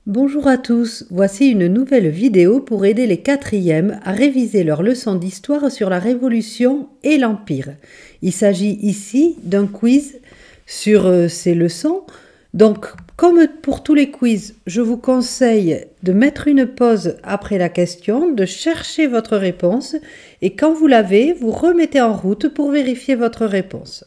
Bonjour à tous, voici une nouvelle vidéo pour aider les quatrièmes à réviser leur leçon d'histoire sur la Révolution et l'Empire. Il s'agit ici d'un quiz sur ces leçons. Donc, comme pour tous les quiz, je vous conseille de mettre une pause après la question, de chercher votre réponse et quand vous l'avez, vous remettez en route pour vérifier votre réponse.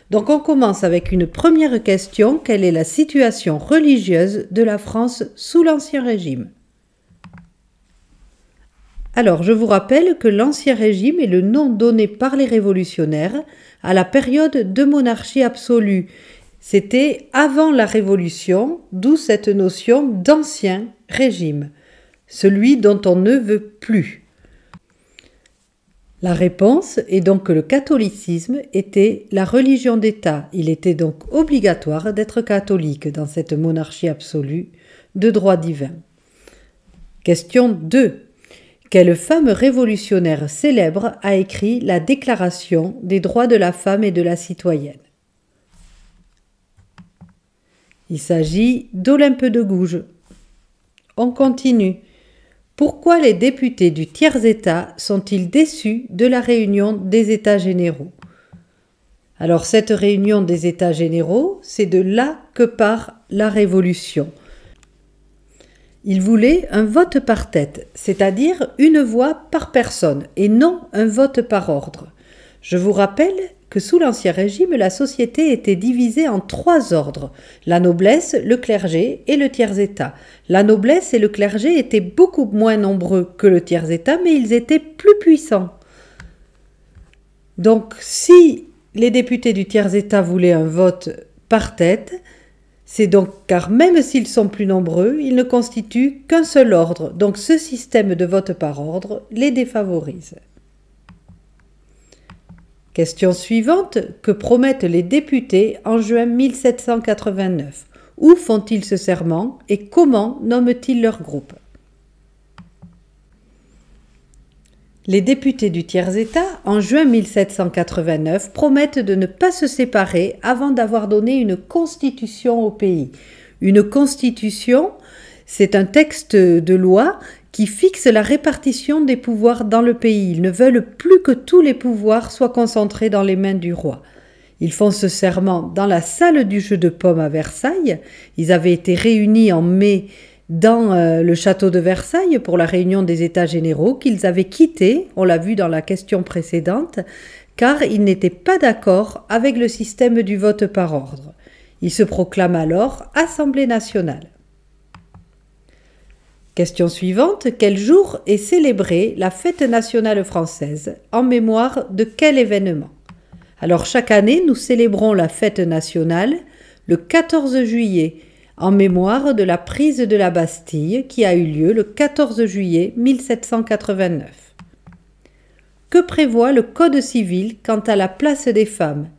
Donc on commence avec une première question. Quelle est la situation religieuse de la France sous l'Ancien Régime? Alors je vous rappelle que l'Ancien Régime est le nom donné par les révolutionnaires à la période de monarchie absolue. C'était avant la Révolution, d'où cette notion d'Ancien Régime, celui dont on ne veut plus. La réponse est donc que le catholicisme était la religion d'État. Il était donc obligatoire d'être catholique dans cette monarchie absolue de droit divin. Question 2. Quelle femme révolutionnaire célèbre a écrit la Déclaration des droits de la femme et de la citoyenne? Il s'agit d'Olympe de Gouges. On continue. Pourquoi les députés du tiers-État sont-ils déçus de la réunion des États généraux? Alors cette réunion des États généraux, c'est de là que part la Révolution. Ils voulaient un vote par tête, c'est-à-dire une voix par personne, et non un vote par ordre. Je vous rappelle que sous l'Ancien Régime, la société était divisée en 3 ordres, la noblesse, le clergé et le tiers-État. La noblesse et le clergé étaient beaucoup moins nombreux que le tiers-État, mais ils étaient plus puissants. Donc, si les députés du tiers-État voulaient un vote par tête, c'est donc car même s'ils sont plus nombreux, ils ne constituent qu'un seul ordre. Donc, ce système de vote par ordre les défavorise. Question suivante. Que promettent les députés en juin 1789? Où font-ils ce serment et comment nomment-ils leur groupe? Les députés du tiers-État, en juin 1789, promettent de ne pas se séparer avant d'avoir donné une constitution au pays. Une constitution, c'est un texte de loi qui fixe la répartition des pouvoirs dans le pays. Ils ne veulent plus que tous les pouvoirs soient concentrés dans les mains du roi. Ils font ce serment dans la salle du jeu de paume à Versailles. Ils avaient été réunis en mai dans le château de Versailles pour la réunion des États généraux qu'ils avaient quitté, on l'a vu dans la question précédente, car ils n'étaient pas d'accord avec le système du vote par ordre. Ils se proclament alors Assemblée nationale. Question suivante. Quel jour est célébrée la fête nationale française? En mémoire de quel événement? Alors chaque année, nous célébrons la fête nationale le 14 juillet, en mémoire de la prise de la Bastille qui a eu lieu le 14 juillet 1789. Que prévoit le Code civil quant à la place des femmes?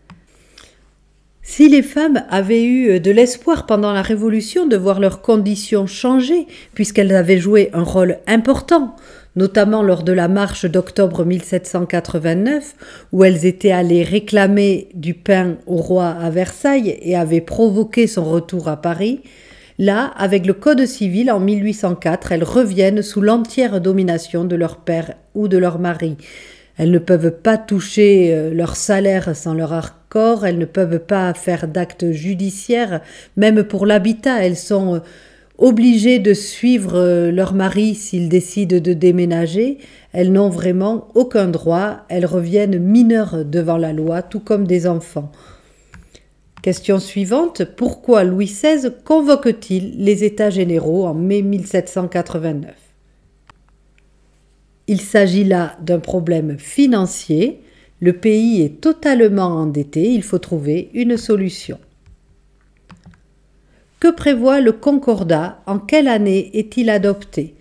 Si les femmes avaient eu de l'espoir pendant la Révolution de voir leurs conditions changer, puisqu'elles avaient joué un rôle important, notamment lors de la marche d'octobre 1789, où elles étaient allées réclamer du pain au roi à Versailles et avaient provoqué son retour à Paris, là, avec le Code civil en 1804, elles reviennent sous l'entière domination de leur père ou de leur mari. Elles ne peuvent pas toucher leur salaire sans leur accord, elles ne peuvent pas faire d'actes judiciaires, même pour l'habitat, elles sont obligées de suivre leur mari s'il décide de déménager. Elles n'ont vraiment aucun droit, elles reviennent mineures devant la loi, tout comme des enfants. Question suivante. Pourquoi Louis XVI convoque-t-il les États généraux en mai 1789? Il s'agit là d'un problème financier. Le pays est totalement endetté, il faut trouver une solution. Que prévoit le Concordat? En quelle année est-il adopté?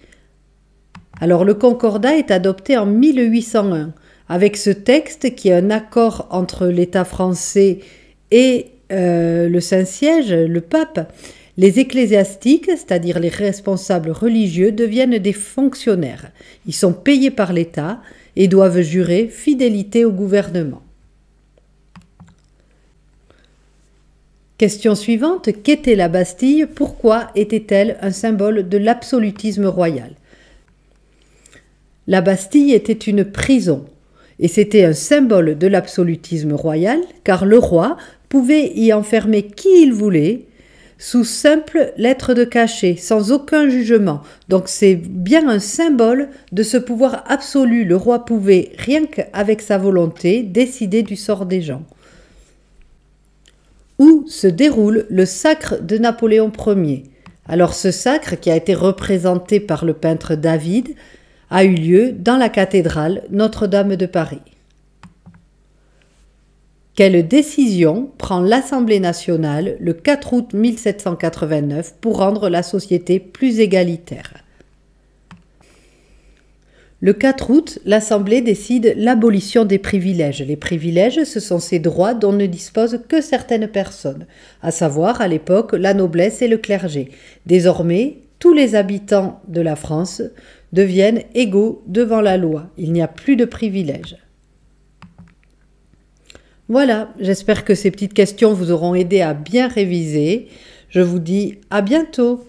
Alors le Concordat est adopté en 1801, avec ce texte qui est un accord entre l'État français et le Saint-Siège, le pape. Les ecclésiastiques, c'est-à-dire les responsables religieux, deviennent des fonctionnaires. Ils sont payés par l'État et doivent jurer fidélité au gouvernement. Question suivante, qu'était la Bastille? Pourquoi était-elle un symbole de l'absolutisme royal? La Bastille était une prison, et c'était un symbole de l'absolutisme royal, car le roi pouvait y enfermer qui il voulait, sous simple lettre de cachet, sans aucun jugement. Donc c'est bien un symbole de ce pouvoir absolu. Le roi pouvait, rien qu'avec sa volonté, décider du sort des gens. Où se déroule le sacre de Napoléon Ier? Alors ce sacre, qui a été représenté par le peintre David, a eu lieu dans la cathédrale Notre-Dame de Paris. Quelle décision prend l'Assemblée nationale le 4 août 1789 pour rendre la société plus égalitaire? Le 4 août, l'Assemblée décide l'abolition des privilèges. Les privilèges, ce sont ces droits dont ne disposent que certaines personnes, à savoir à l'époque la noblesse et le clergé. Désormais, tous les habitants de la France deviennent égaux devant la loi. Il n'y a plus de privilèges. Voilà, j'espère que ces petites questions vous auront aidé à bien réviser. Je vous dis à bientôt.